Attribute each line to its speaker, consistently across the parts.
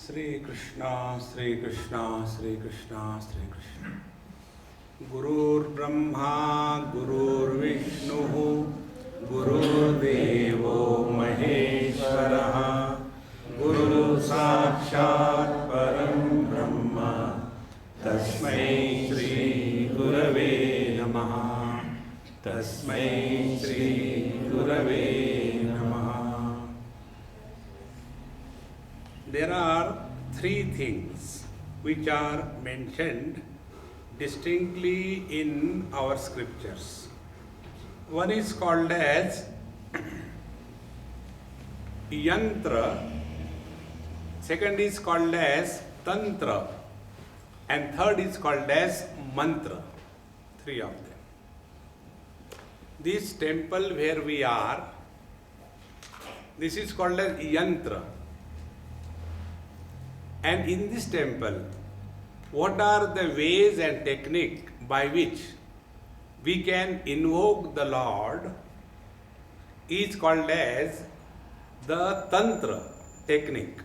Speaker 1: Sri Krishna, Sri Krishna, Sri Krishna, Sri Krishna. Gurur Brahma, Gurur Vishnu, Gurur Devo Maheshwaraha, Guru Sakshat Param Brahma, Tasmai Shri Gurave Namaha, Tasmai Shri Gurave Namaha. There are three things which are mentioned distinctly in our scriptures. One is called as yantra, second is called as tantra, and third is called as mantra. Three of them. This temple where we are, this is called as yantra. And in this temple, what are the ways and technique by which we can invoke the Lord is called as the Tantra technique.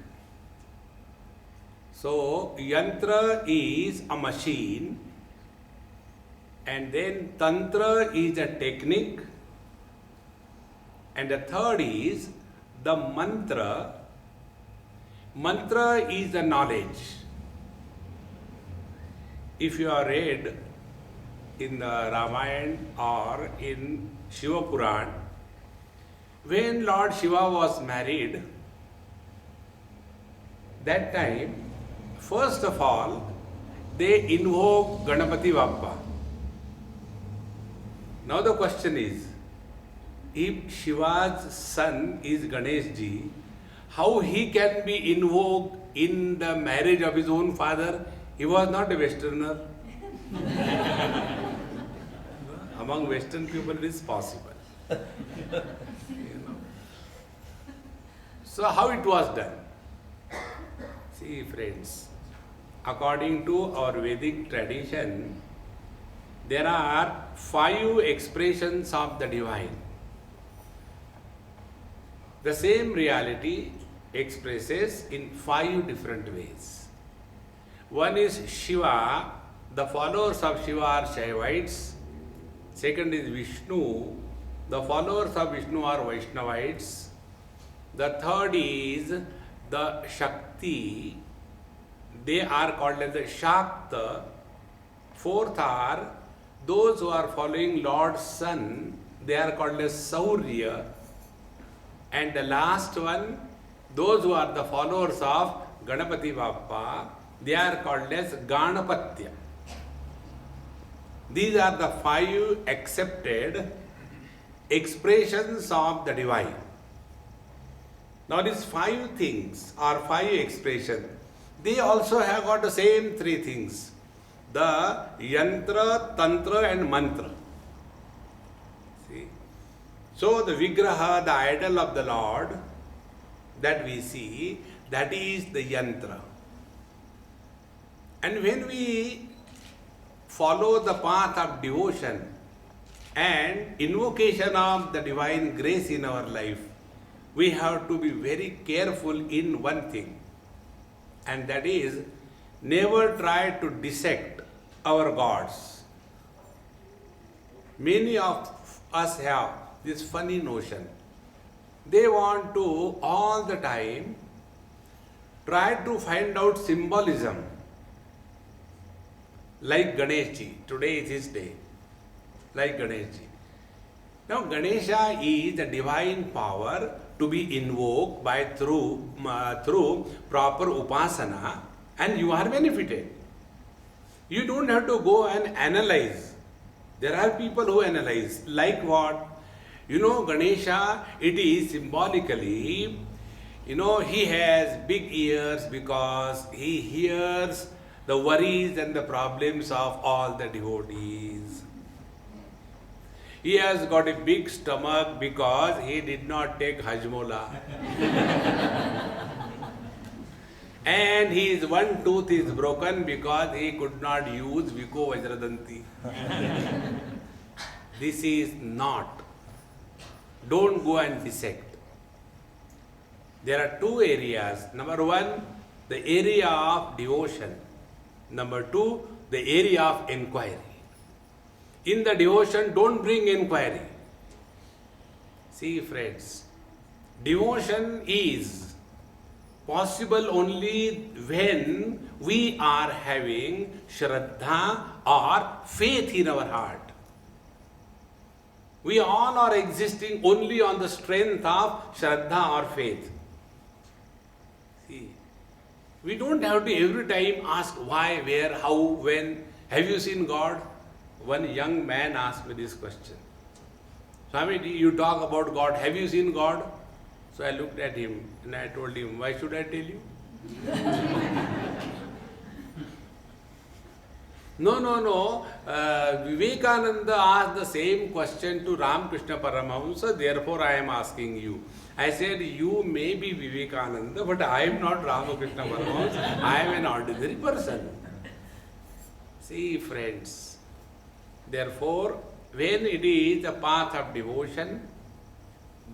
Speaker 1: So, Yantra is a machine, and then Tantra is a technique, and the third is the Mantra. Mantra is the knowledge. If you are read in the Ramayana or in Shiva Puran, when Lord Shiva was married, that time, first of all, they invoke Ganapati Bappa. Now the question is, if Shiva's son is Ganesha ji, how he can be invoked in the marriage of his own father? He was not a Westerner. Among Western people it is possible. So how it was done? See friends, according to our Vedic tradition, there are 5 expressions of the divine. The same reality expresses in 5 different ways. One is Shiva, the followers of Shiva are Shaivites. Second is Vishnu, the followers of Vishnu are Vaishnavites. The third is the Shakti, they are called as the Shakta. Fourth are those who are following Lord's Son, they are called as Saurya. And the last one, those who are the followers of Ganapati Bappa, they are called as Ganapatya. These are the 5 accepted expressions of the divine. Now these 5 things or 5 expressions, they also have got the same 3 things. The Yantra, Tantra and Mantra. See? So the Vigraha, the idol of the Lord that we see, that is the Yantra. And when we follow the path of devotion and invocation of the divine grace in our life, we have to be very careful in one thing, and that is never try to dissect our gods. Many of us have this funny notion. They want to all the time try to find out symbolism. Like Ganesha, today is his day. Like Ganesha. Now Ganesha is the divine power to be invoked by through proper upasana, and you are benefited. You don't have to go and analyze. There are people who analyze. Like what? Ganesha, it is symbolically, he has big ears because he hears the worries and the problems of all the devotees. He has got a big stomach because he did not take Hajmola. And his one tooth is broken because he could not use Viko Vajradanti. This is not. Don't go and dissect. There are 2 areas. Number 1, the area of devotion. Number 2, the area of inquiry. In the devotion, don't bring inquiry. See, friends, devotion is possible only when we are having Shraddha or faith in our heart. We all are existing only on the strength of Shraddha or faith. See, we don't have to every time ask why, where, how, when. Have you seen God? One young man asked me this question. Swami, you talk about God. Have you seen God? So I looked at him and I told him, why should I tell you? No. Vivekananda asked the same question to Ramakrishna Paramahamsa, therefore I am asking you. I said, you may be Vivekananda, but I am not Ramakrishna Paramahamsa. I am an ordinary person. See, friends, therefore, when it is the path of devotion,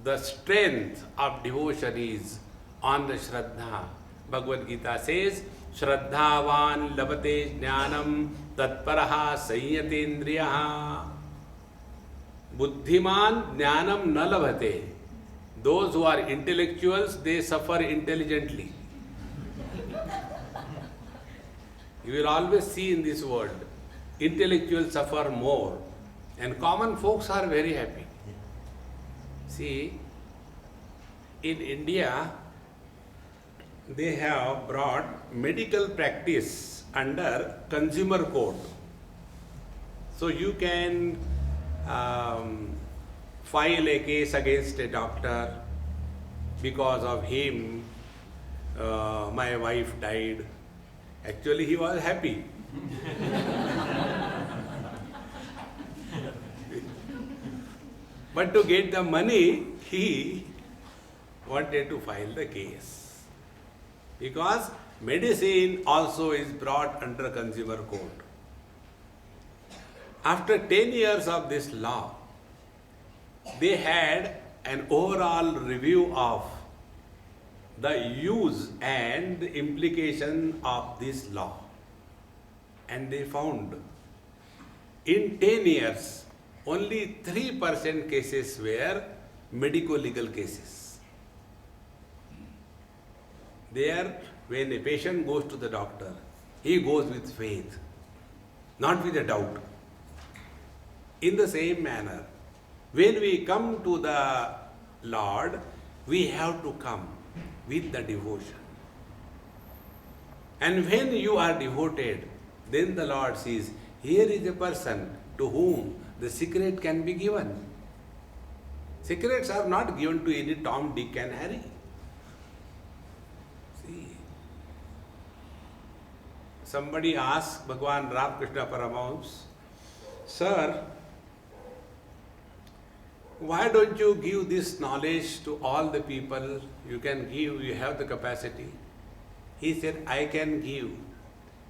Speaker 1: the strength of devotion is on the Shraddha. Bhagavad Gita says, Shraddhavan labate jnanam tatparaha sanyatendriyaha. Buddhiman jnanam na labate. Those who are intellectuals, they suffer intelligently. You will always see in this world, intellectuals suffer more and common folks are very happy. See, in India, they have brought medical practice under consumer code. So you can file a case against a doctor, because of him my wife died. Actually, he was happy. But to get the money, he wanted to file the case. Because medicine also is brought under consumer code. After 10 years of this law, they had an overall review of the use and the implication of this law. And they found in 10 years, only 3% cases were medico-legal cases. There, when a patient goes to the doctor, he goes with faith, not with a doubt. In the same manner, when we come to the Lord, we have to come with the devotion. And when you are devoted, then the Lord says, here is a person to whom the secret can be given. Secrets are not given to any Tom, Dick and Harry. See, somebody asked Bhagavan Ramakrishna Paramahamsa, Sir, why don't you give this knowledge to all the people? You can give, you have the capacity. He said, I can give.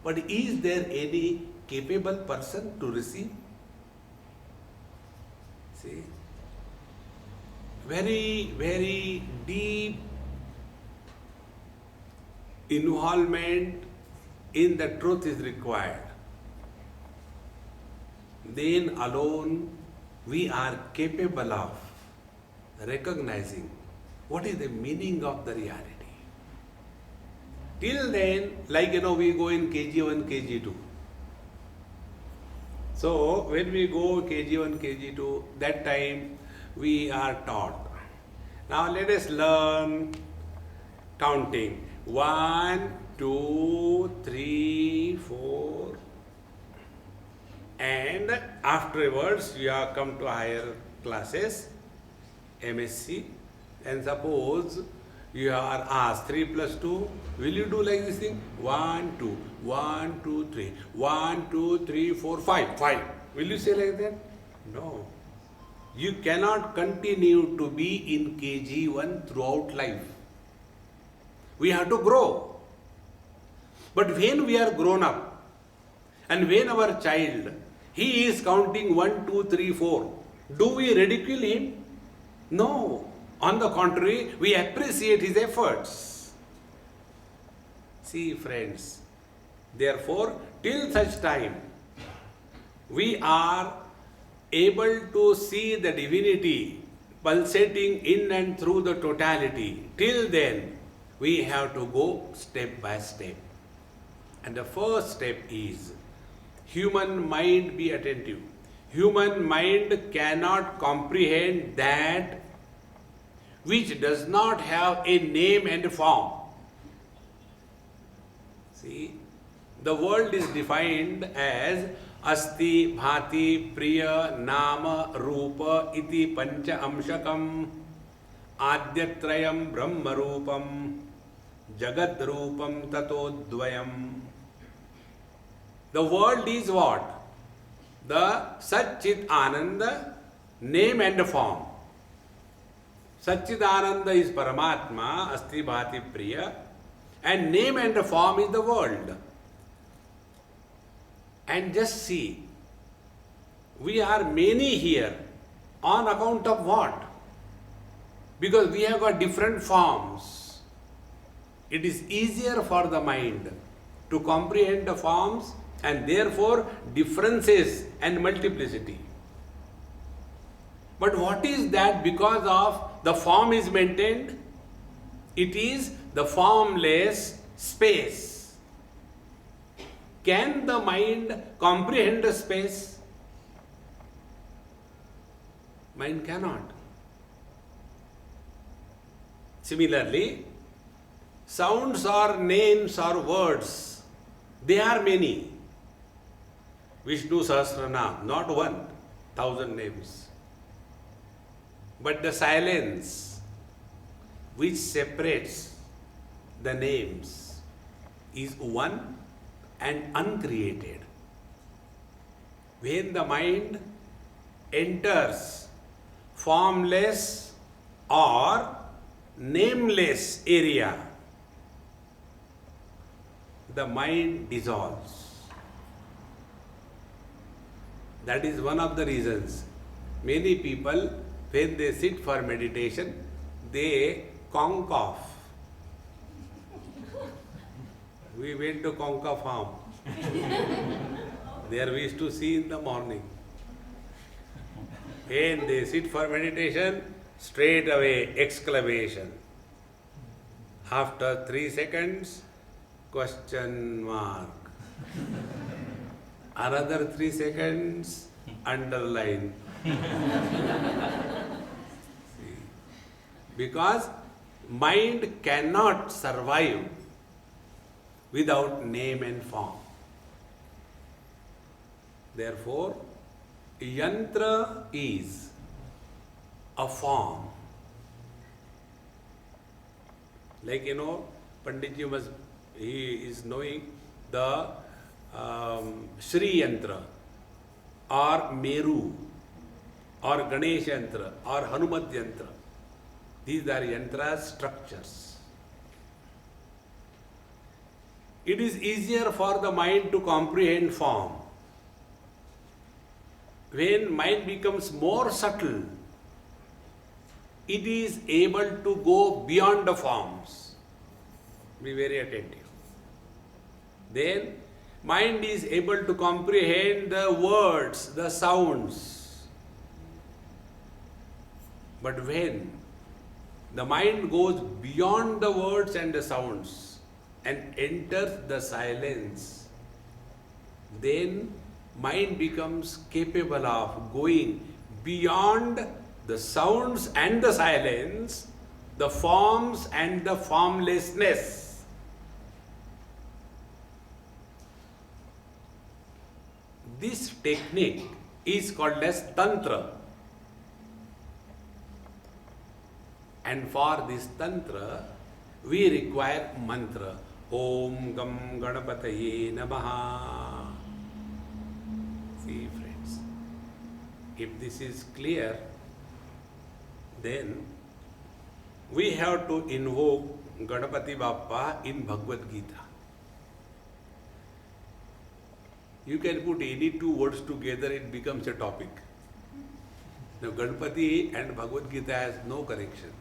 Speaker 1: But is there any capable person to receive? See, very, very deep involvement in the truth is required. Then alone we are capable of recognizing what is the meaning of the reality. Till then, like we go in KG1, KG2. So when we go KG1, KG2, that time we are taught. Now let us learn counting. 1, 2, 3, 4. And afterwards you have come to higher classes, MSc, and suppose you are asked 3 plus 2, will you do like this thing? 1, 2, 1, 2, 3, 1, 2, 3, 4, 5, 5. Will you say like that? No. You cannot continue to be in KG1 throughout life. We have to grow. But when we are grown up, and when our child, he is counting 1, 2, 3, 4, do we ridicule him? No. On the contrary, we appreciate his efforts. See, friends, therefore, till such time we are able to see the divinity pulsating in and through the totality, till then we have to go step by step. And the first step is human mind be attentive. Human mind cannot comprehend that which does not have a name and form. See, the world is defined as Asti, Bhati, Priya, Nama, Rupa, Iti, Pancha, Amshakam, Adyatrayam, Brahma Rupam, Jagat Rupam, Tatodvayam. The world is what? The Satchit Ananda, name and form. Satchit Ananda is Paramatma, Asti, Bhati, Priya, and name and form is the world. And just see, we are many here on account of what? Because we have got different forms. It is easier for the mind to comprehend the forms and therefore differences and multiplicity. But what is that because of the form is maintained? It is the formless space. Can the mind comprehend the space? Mind cannot. Similarly, sounds or names or words, they are many. Vishnu Sahasranam, not 1,000 names. But the silence which separates the names is one and uncreated. When the mind enters formless or nameless area, the mind dissolves. That is one of the reasons many people, when they sit for meditation, they conk off. We went to Conca farm. There we used to see in the morning. When they sit for meditation, straight away exclamation. After 3 seconds, question mark. Another 3 seconds, underline. See? Because mind cannot survive without name and form. Therefore, yantra is a form. Like Panditji he is knowing the Shri Yantra or Meru or Ganesha Yantra or Hanumat Yantra. These are yantra structures. It is easier for the mind to comprehend form. When mind becomes more subtle, it is able to go beyond the forms. Be very attentive. Then mind is able to comprehend the words, the sounds. But when the mind goes beyond the words and the sounds and enters the silence, then mind becomes capable of going beyond the sounds and the silence, the forms and the formlessness. This technique is called as Tantra. And for this Tantra, we require mantra. Om Gam Ganapataye Namaha. See, friends, if this is clear, then we have to invoke Ganapati Bappa in Bhagavad Gita. You can put any 2 words together, it becomes a topic. Now, Ganapati and Bhagavad Gita has no connection.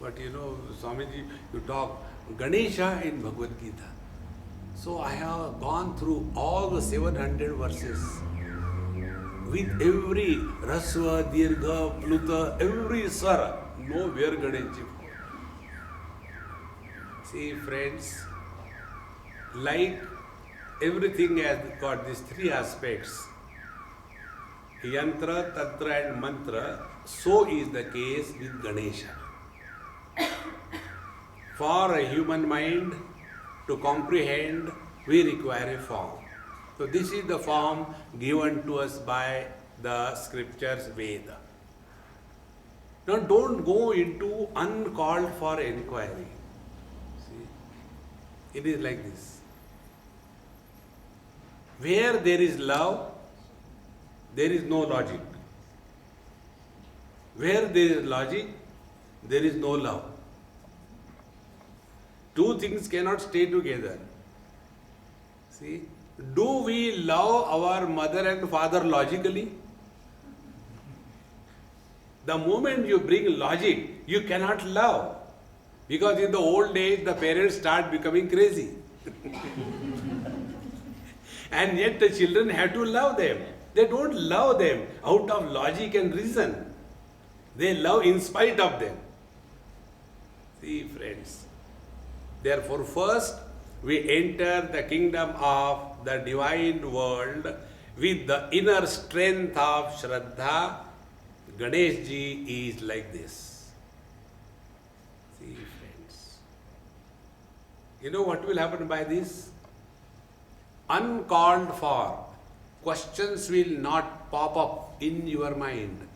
Speaker 1: But you know, Swamiji, you talk Ganesha in Bhagavad Gita. So I have gone through all the 700 verses with every Rasva, Dirgha, Pluta, every Sara, nowhere Ganesha. See friends, like everything has got these three aspects, Yantra, Tantra and Mantra, so is the case with Ganesha. For a human mind to comprehend, we require a form. So this is the form given to us by the scriptures Veda. Now don't go into uncalled for inquiry. See, it is like this. Where there is love, there is no logic. Where there is logic, there is no love. Two things cannot stay together. See, do we love our mother and father logically? The moment you bring logic, you cannot love. Because in the old days, the parents start becoming crazy. And yet the children have to love them. They don't love them out of logic and reason. They love in spite of them. See, friends. Therefore, first we enter the kingdom of the divine world with the inner strength of Shraddha. Ganesh ji is like this. See, friends. You know what will happen by this? Uncalled for questions will not pop up in your mind.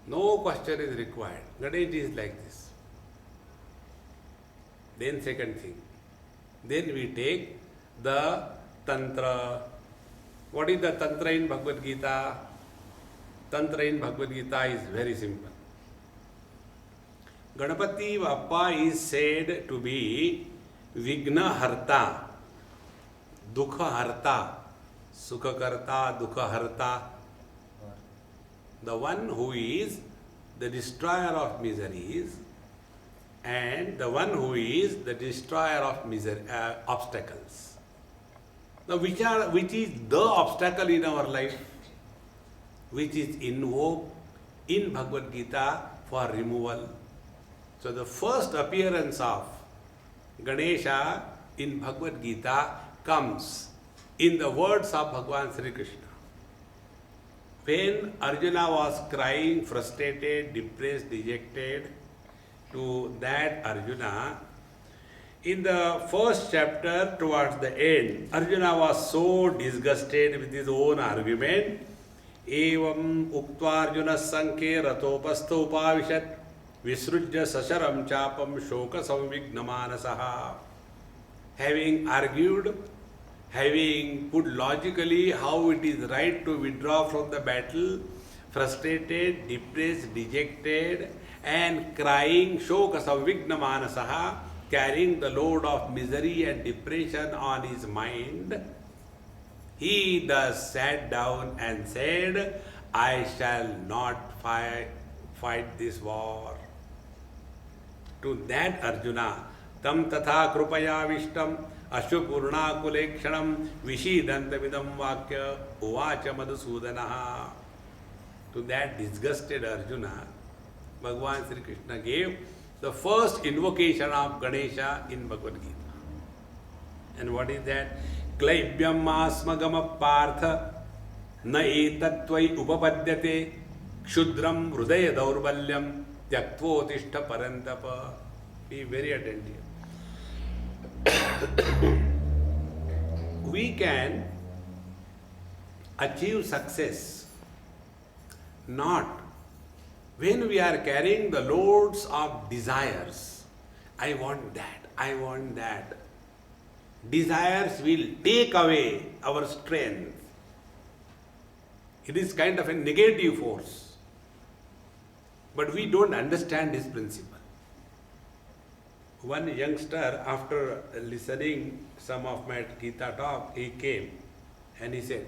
Speaker 1: No question is required. Ganesh ji is like this. Then second thing, then we take the Tantra. What is the Tantra in Bhagavad Gita? Tantra in Bhagavad Gita is very simple. Ganapati Bappa is said to be Vigna Harta, Dukha Harta, Sukha Karta, Dukha Harta. The one who is the destroyer of miseries and the one who is the destroyer of obstacles. Now, which is the obstacle in our life, which is invoked in Bhagavad Gita for removal. So, the first appearance of Ganesha in Bhagavad Gita comes in the words of Bhagavan Sri Krishna. When Arjuna was crying, frustrated, depressed, dejected, to that Arjuna, in the first chapter towards the end, Arjuna was so disgusted with his own argument. Evam uktva Arjuna sankhe ratopastha upavishat visrujya sasaram chapam shoka samvignamanasaha. Having argued, having put logically how it is right to withdraw from the battle, frustrated, depressed, dejected, and crying, shoka samvignamanasaha, carrying the load of misery and depression on his mind, he thus sat down and said, I shall not fight this war. To that Arjuna, tam tatha krupaya vishtam ashupurna kulekshanam vishidantavidam vakya uvacha madhusudanaha. To that disgusted Arjuna, Bhagavan Sri Krishna gave the first invocation of Ganesha in Bhagavad Gita. And what is that? Klaibyam asmagama partha na etatvai upapadyate kshudram hridaya daurbalyam tyaktvotishtha parantapa. Be very attentive. We can achieve success not when we are carrying the loads of desires. I want that, I want that. Desires will take away our strength. It is kind of a negative force. But we don't understand this principle. One youngster, after listening some of my Gita talk, he came and he said,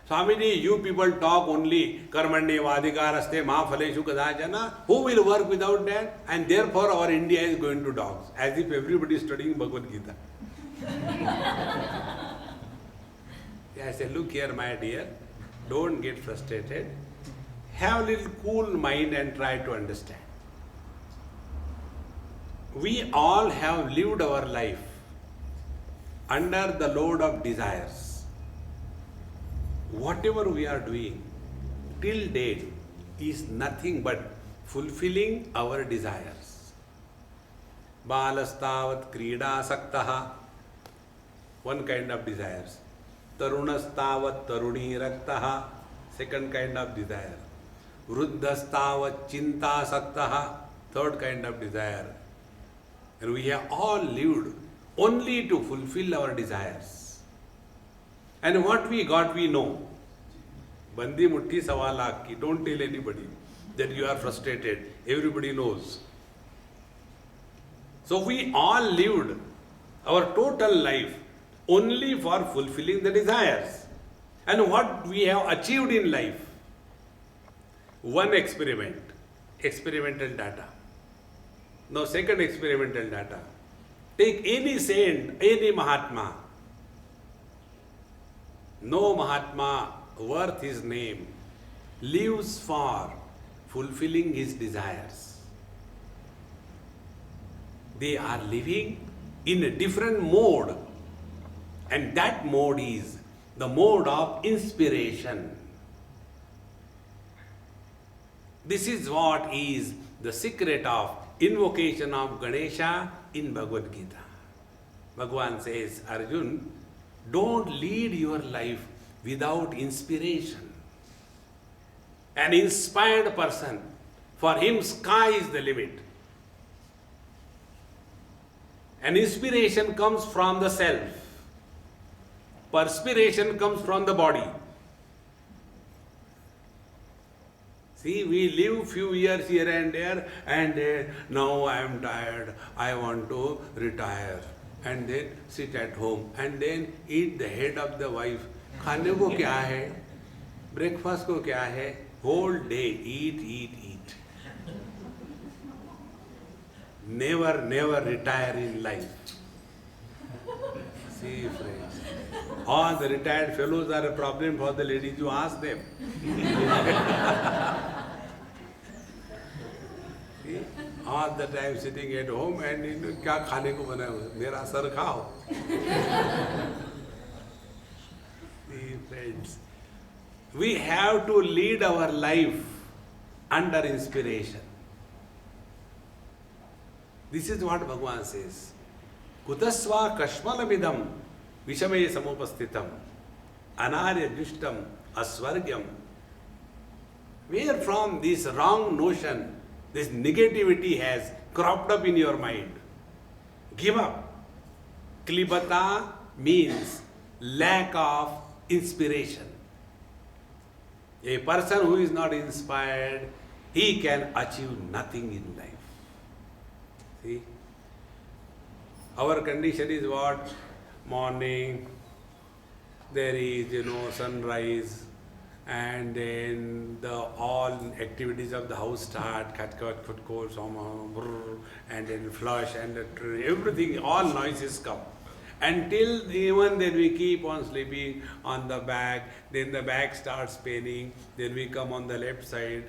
Speaker 1: Swamiji, you people talk only karmanye vadikaraste mahaphaleshu kadachana. Who will work without that? And therefore our India is going to dogs. As if everybody is studying Bhagavad Gita. I say, look here, my dear, don't get frustrated. Have a little cool mind and try to understand. We all have lived our life under the load of desires. Whatever we are doing till date is nothing but fulfilling our desires. Balastavat krida saktaha, one kind of desires. Tarunastavat taruni raktaha, second kind of desire. Vruddhastavat chinta saktaha, third kind of desire. And we have all lived only to fulfill our desires. And what we got, we know. Bandi mutti sawa lakh ki. Don't tell anybody that you are frustrated. Everybody knows. So we all lived our total life only for fulfilling the desires. And what we have achieved in life? One experiment, experimental data. Now second experimental data. Take any saint, any Mahatma. No Mahatma worth his name lives for fulfilling his desires. They are living in a different mode, and that mode is the mode of inspiration. This is what is the secret of invocation of Ganesha in Bhagavad Gita. Bhagavan says, Arjun, don't lead your life without inspiration. An inspired person, for him sky is the limit. An inspiration comes from the self. Perspiration comes from the body. See, we live few years here and there, and now I am tired, I want to retire. And then sit at home and then eat the head of the wife. खाने को क्या है? Breakfast को क्या है? Whole day eat, eat, eat. Never, never retire in life. See, friends, all the retired fellows are a problem for the ladies. You ask them. See, all the time sitting at home and क्या खाने को बना हुआ? मेरा sir खाओ. See, friends, we have to lead our life under inspiration. This is what Bhagavan says. Kutasva kashmalamidam vishame samupastitam anarya jushtam asvargyam. Where from this wrong notion, this negativity has cropped up in your mind? Give up. Klibata means lack of inspiration. A person who is not inspired, he can achieve nothing in life. See? Our condition is what? Morning, there is, sunrise, and then the all activities of the house start, and then flush, and everything, all noises come. Until even then we keep on sleeping on the back, then the back starts paining, then we come on the left side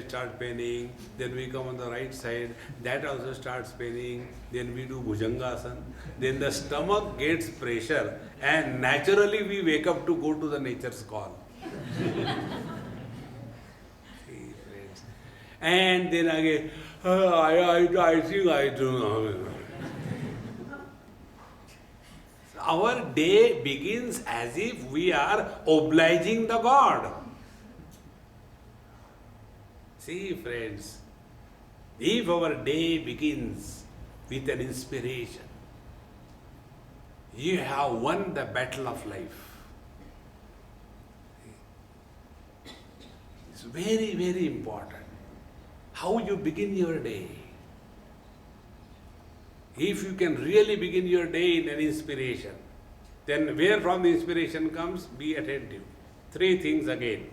Speaker 1: starts paining, then we come on the right side, that also starts paining, then we do bhujangasana, then the stomach gets pressure, and naturally we wake up to go to the nature's call. See, friends. And then again, I think I don't know. Our day begins as if we are obliging the God. See, friends, if our day begins with an inspiration, you have won the battle of life. It's very, very important how you begin your day. If you can really begin your day in an inspiration, then where from the inspiration comes, be attentive. Three things again.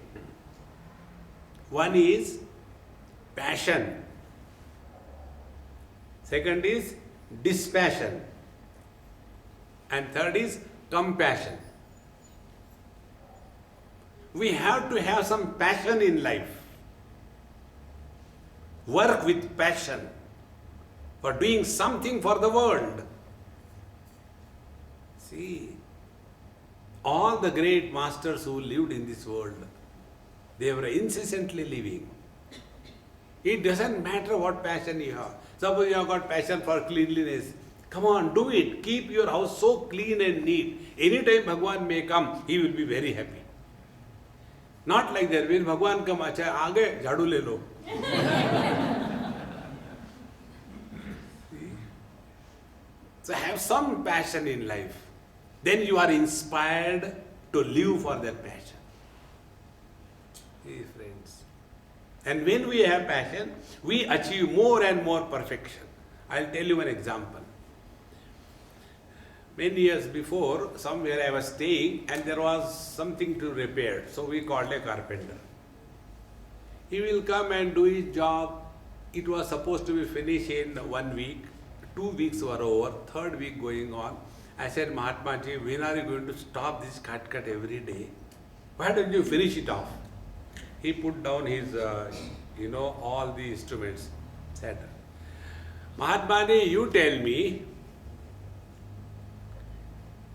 Speaker 1: One is passion. Second is dispassion. And third is compassion. We have to have some passion in life. Work with passion for doing something for the world. See, all the great masters who lived in this world, they were incessantly living. It doesn't matter what passion you have. Suppose you have got passion for cleanliness. Come on, do it. Keep your house so clean and neat. Anytime Bhagwan may come, he will be very happy. Not like that. When Bhagwan come, acha, aage jhadu le lo. So have some passion in life. Then you are inspired to live for that passion. Hey friends. And when we have passion, we achieve more and more perfection. I'll tell you an example. Many years before, somewhere I was staying and there was something to repair. So we called a carpenter. He will come and do his job. It was supposed to be finished in 1 week. 2 weeks were over, third week going on. I said, Mahatma Ji, when are you going to stop this cut every day? Why don't you finish it off? He put down his, all the instruments. Said, Mahatma Ji, you tell me,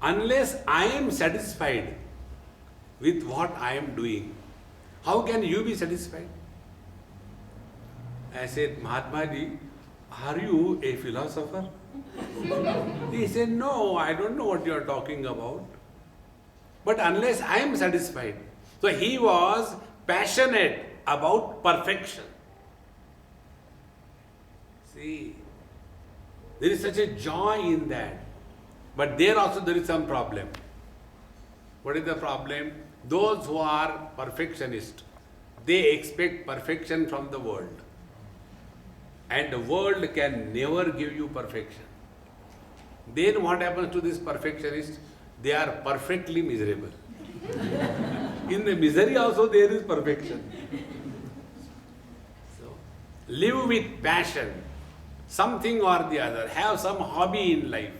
Speaker 1: unless I am satisfied with what I am doing, how can you be satisfied? I said, Mahatma Ji, are you a philosopher? He said, no, I don't know what you are talking about. But unless I am satisfied. So he was passionate about perfection. See, there is such a joy in that. But there also there is some problem. What is the problem? Those who are perfectionists, they expect perfection from the world. And the world can never give you perfection. Then what happens to these perfectionists? They are perfectly miserable. In the misery also there is perfection. So, live with passion, something or the other. Have some hobby in life.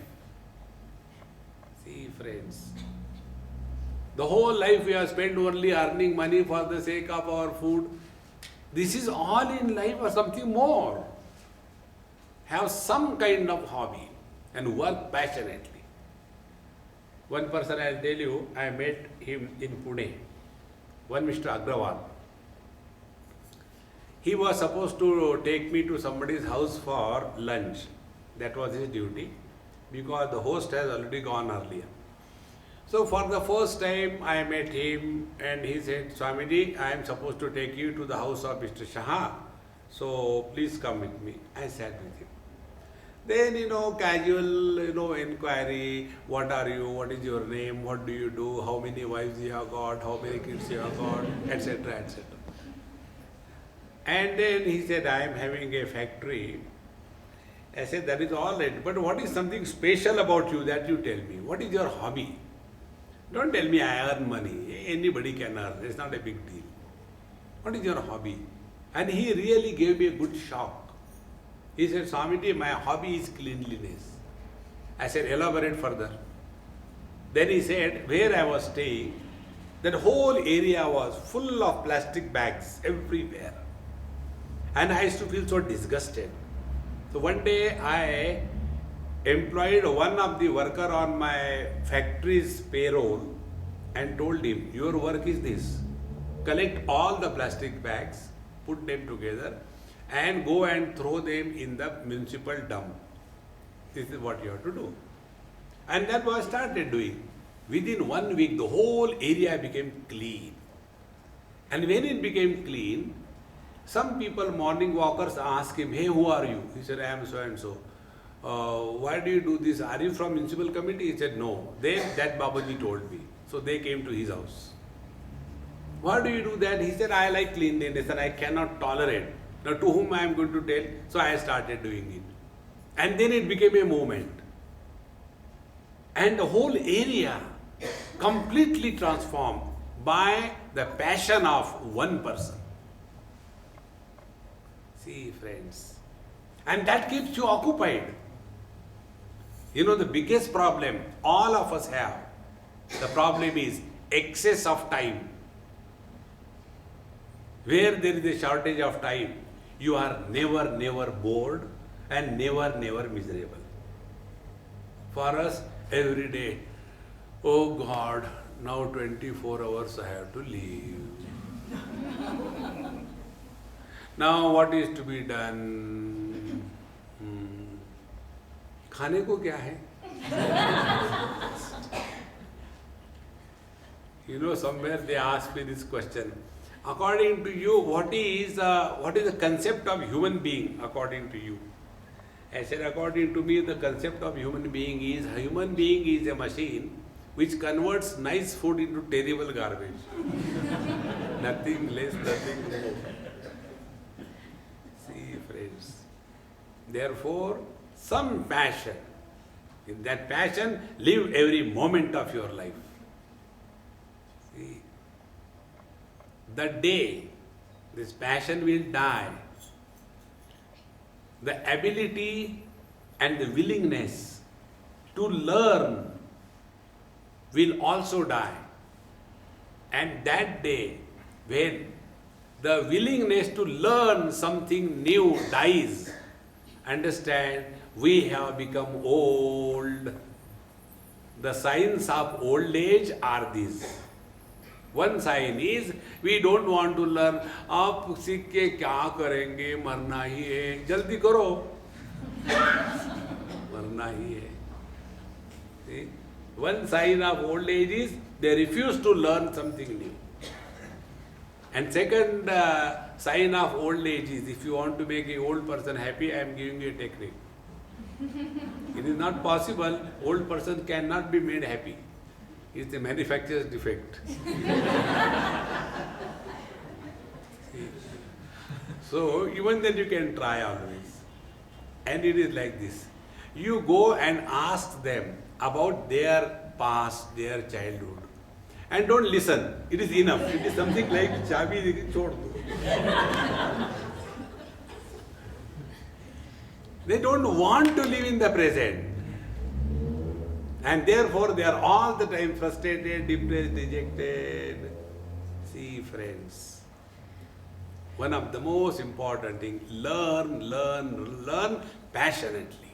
Speaker 1: See, friends, the whole life we have spent only earning money for the sake of our food. This is all in life or something more. Have some kind of hobby and work passionately. One person, I'll tell you, I met him in Pune, one Mr. Agrawal. He was supposed to take me to somebody's house for lunch. That was his duty, because the host has already gone earlier. So for the first time I met him and he said, Swamiji, I am supposed to take you to the house of Mr. Shah. So please come with me. I sat with him. Then, casual, inquiry, what are you, what is your name, what do you do, how many wives you have got, how many kids you have got, etc., etc. And then he said, I am having a factory. I said, that is all right, but what is something special about you that you tell me? What is your hobby? Don't tell me I earn money. Anybody can earn. It's not a big deal. What is your hobby? And he really gave me a good shock. He said, Swamiji, my hobby is cleanliness. I said, elaborate further. Then he said, where I was staying, that whole area was full of plastic bags everywhere. And I used to feel so disgusted. So one day I employed one of the worker on my factory's payroll and told him, your work is this. Collect all the plastic bags, put them together, and go and throw them in the municipal dump. This is what you have to do. And that was started doing. Within 1 week, the whole area became clean. And when it became clean, some people, morning walkers, asked him, hey, who are you? He said, I am so and so. Why do you do this? Are you from municipal committee? He said, no. Then that Babaji told me. So they came to his house. Why do you do that? He said, I like cleanliness and I cannot tolerate. Now to whom I am going to tell? So I started doing it. And then it became a movement. And the whole area completely transformed by the passion of one person. See, friends, and that keeps you occupied. You know, the biggest problem all of us have, the problem is excess of time. Where there is a shortage of time, you are never bored and never miserable. For us, every day, oh God, now 24 hours I have to leave. Now what is to be done? खाने को क्या है? You know, somewhere they asked me this question. According to you, what is the concept of human being according to you? I said, according to me, the concept of human being is a machine which converts nice food into terrible garbage. Nothing less, nothing more. See, friends. Therefore, some passion. In that passion, live every moment of your life. See, the day this passion will die, the ability and the willingness to learn will also die. And that day, when the willingness to learn something new dies, understand, we have become old. The signs of old age are these. One sign is, we don't want to learn, आप सीख के क्या करेंगे, मरना ही है, जल्दी करो, मरना ही है. See? One sign of old age is, they refuse to learn something new. And second sign of old age is, if you want to make an old person happy, I am giving you a technique. It is not possible, old person cannot be made happy. It's a manufacturer's defect. So even then you can try always. And it is like this. You go and ask them about their past, their childhood. And don't listen. It is enough. It is something like chabi chhod do. They don't want to live in the present. And therefore they are all the time frustrated, depressed, dejected. See, friends, one of the most important things, learn passionately.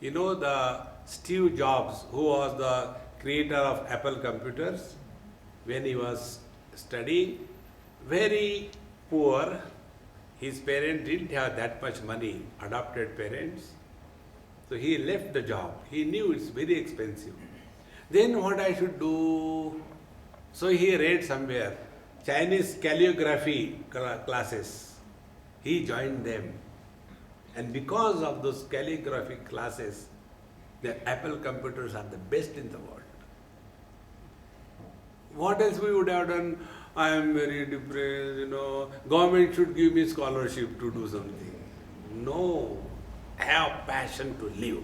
Speaker 1: You know the Steve Jobs, who was the creator of Apple computers, when he was studying, very poor, his parents didn't have that much money, adopted parents. So he left the job. He knew it's very expensive. Then what I should do? So he read somewhere Chinese calligraphy classes. He joined them. And because of those calligraphy classes, the Apple computers are the best in the world. What else we would have done? I am very depressed, government should give me scholarship to do something. No. Have passion to live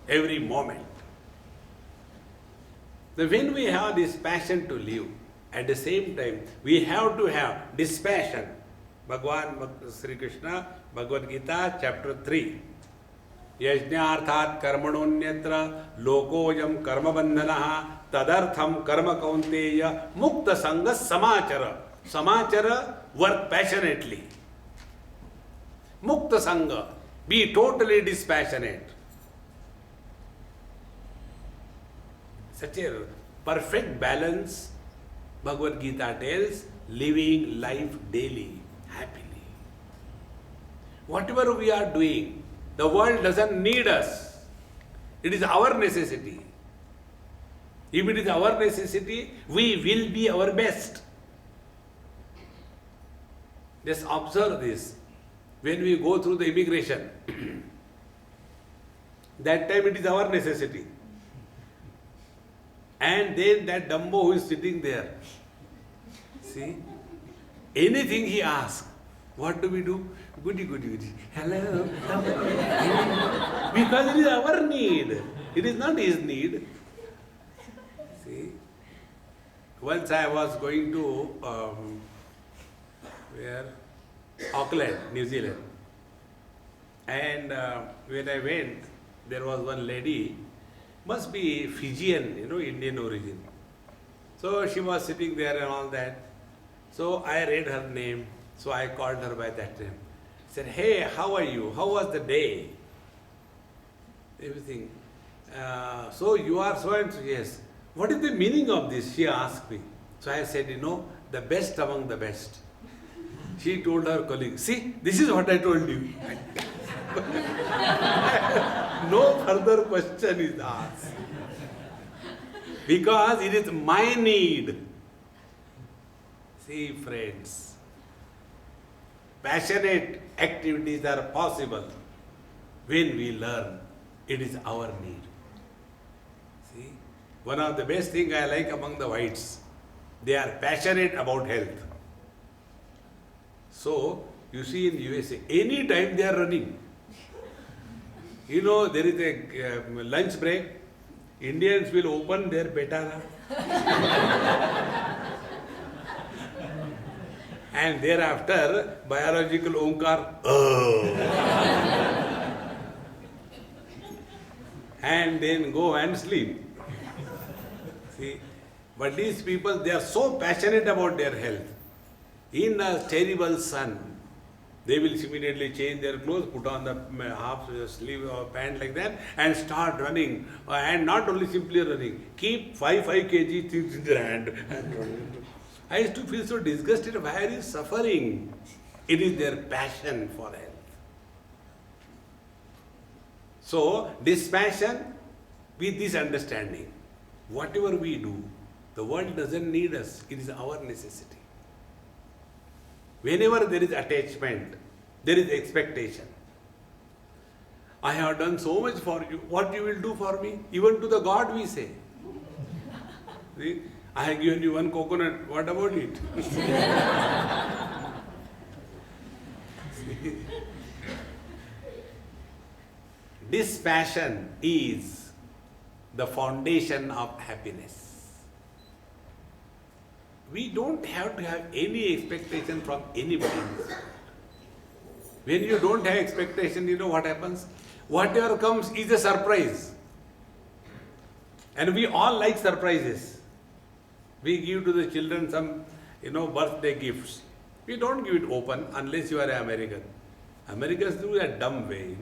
Speaker 1: every moment. So when we have this passion to live, at the same time, we have to have dispassion. Bhagavan Sri Krishna, Bhagavad Gita, chapter 3. Yajñārthāt karmanonyatra lokojam karma bandhanaha tadartham karma kaunteya mukta sanga samachara. Samachara, work passionately. Mukta sanga. Be totally dispassionate. Such a perfect balance, Bhagavad Gita tells, living life daily, happily. Whatever we are doing, the world doesn't need us. It is our necessity. If it is our necessity, we will be our best. Just observe this. When we go through the immigration, that time it is our necessity. And then that Dumbo who is sitting there, see, anything he asks, what do we do? Goody, goody, goody. Hello. Because it is our need. It is not his need. once I was going to where? Auckland, New Zealand. And when I went, there was one lady, must be Fijian, Indian origin. So she was sitting there and all that. So I read her name. So I called her by that name. Said, hey, how are you? How was the day? Everything. So you are so and so, yes. What is the meaning of this? She asked me. So I said, the best among the best. She told her colleague, see, this is what I told you. No further question is asked. Because it is my need. See, friends, passionate activities are possible when we learn it is our need. See, one of the best things I like among the whites, they are passionate about health. So, you see in USA, any time they are running. There is a lunch break, Indians will open their petara. And thereafter, biological omkar, and then go and sleep. See, but these people, they are so passionate about their health. In a terrible sun, they will immediately change their clothes, put on the half sleeve or pant like that, and start running. And not only simply running, keep 5 kg things in their hand and running. I used to feel so disgusted. Why are you suffering? It is their passion for health. So, this passion with this understanding, whatever we do, the world doesn't need us. It is our necessity. Whenever there is attachment, there is expectation. I have done so much for you. What you will do for me? Even to the God we say. See? I have given you one coconut. What about it? This passion is the foundation of happiness. We don't have to have any expectation from anybody. When you don't have expectation, you know what happens? Whatever comes is a surprise. And we all like surprises. We give to the children some, birthday gifts. We don't give it open unless you are an American. Americans do a dumb way,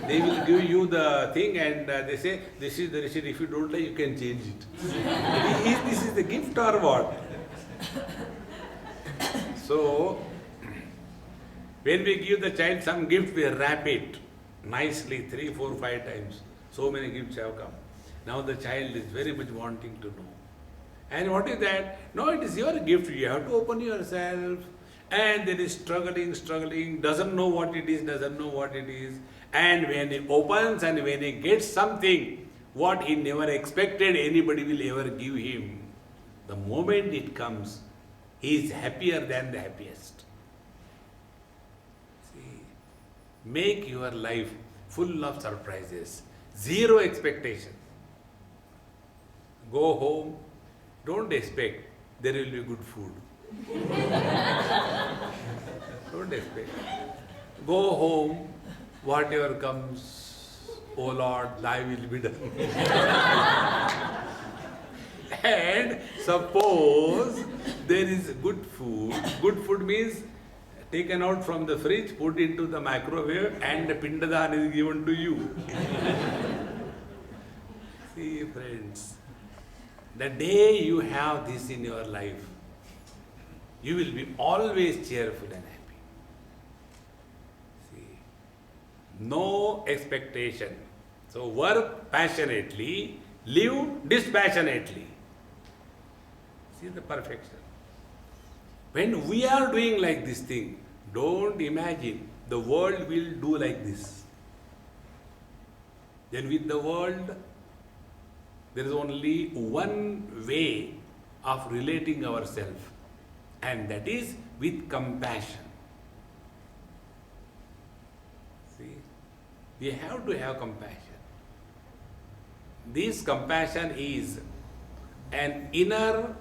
Speaker 1: They will give you the thing and they say, this is the receipt. If you don't like, you can change it. This is the gift or what? So, when we give the child some gift, we wrap it nicely 3, 4, 5 times. So many gifts have come. Now the child is very much wanting to know. And what is that? No, it is your gift. You have to open yourself. And there is struggling, doesn't know what it is. And when he opens and when he gets something, what he never expected anybody will ever give him, the moment it comes, he is happier than the happiest. See, make your life full of surprises, zero expectation. Go home, don't expect there will be good food. Don't expect. Go home, whatever comes, oh Lord, thy will be done. And suppose there is good food. Good food means taken out from the fridge, put into the microwave, and the pindadan is given to you. See, friends, the day you have this in your life, you will be always cheerful and happy. See, no expectation. So work passionately, live dispassionately. See the perfection. When we are doing like this thing, don't imagine the world will do like this. Then with the world, there is only one way of relating ourselves, and that is with compassion. See, we have to have compassion. This compassion is an inner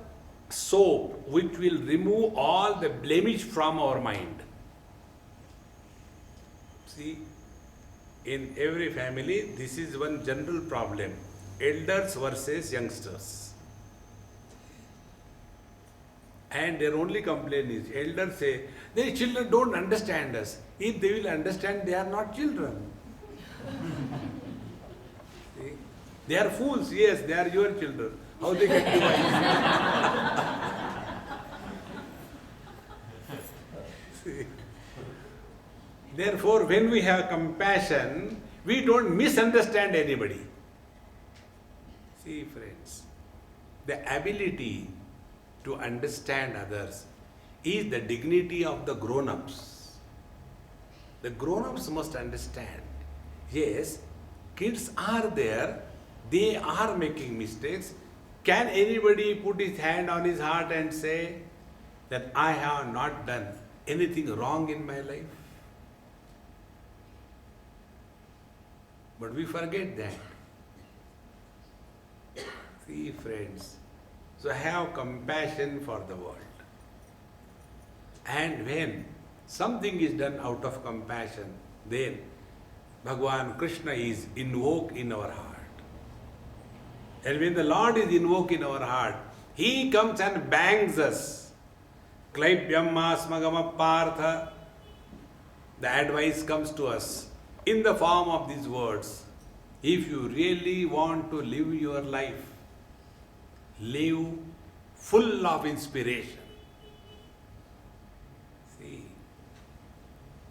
Speaker 1: soap which will remove all the blemish from our mind. See, in every family, this is one general problem. Elders versus youngsters. And their only complaint is, elders say, their children don't understand us. If they will understand, they are not children. See? They are fools, yes, they are your children. How they get wise? See? Therefore, when we have compassion, we don't misunderstand anybody. See, friends, the ability to understand others is the dignity of the grown-ups. The grown-ups must understand. Yes, kids are there, they are making mistakes. Can anybody put his hand on his heart and say that I have not done anything wrong in my life? But we forget that. See, friends, so have compassion for the world. And when something is done out of compassion, then Bhagavan Krishna is invoked in our heart. And when the Lord is invoked in our heart, He comes and bangs us. Klaipyam asmagama partha. The advice comes to us in the form of these words. If you really want to live your life, live full of inspiration. See,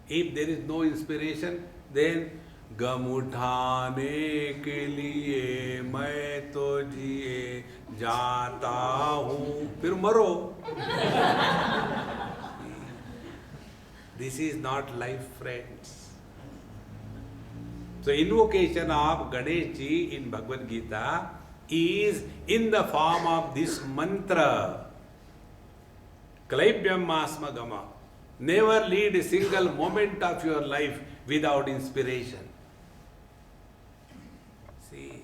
Speaker 1: if there is no inspiration, then गम उठाने के लिए मैं तो जिए जाता हूँ, फिर मरो. This is not life, friends. So invocation of Ganesh Ji in Bhagavad Gita is in the form of this mantra. Klaipyam asma gama. Never lead a single moment of your life without inspiration. See,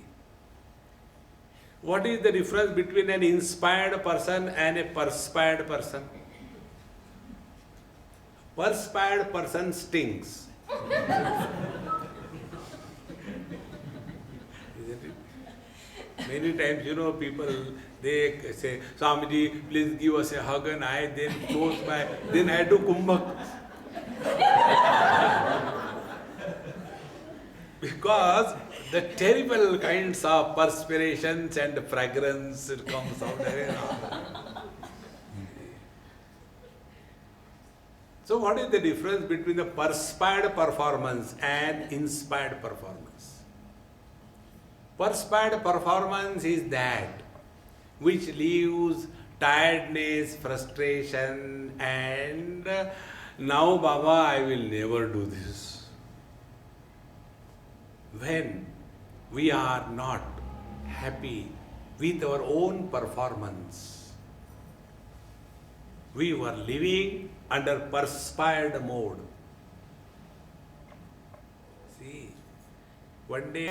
Speaker 1: what is the difference between an inspired person and a perspired person? Perspired person stings. Many times, people, they say, Swamiji, please give us a hug, and I then close my, then I do kumbhak. Because the terrible kinds of perspirations and fragrance comes out. So what is the difference between the perspired performance and inspired performance? Perspired performance is that which leaves tiredness, frustration, and now Baba, I will never do this. When we are not happy with our own performance, we were living under perspired mode. See, one day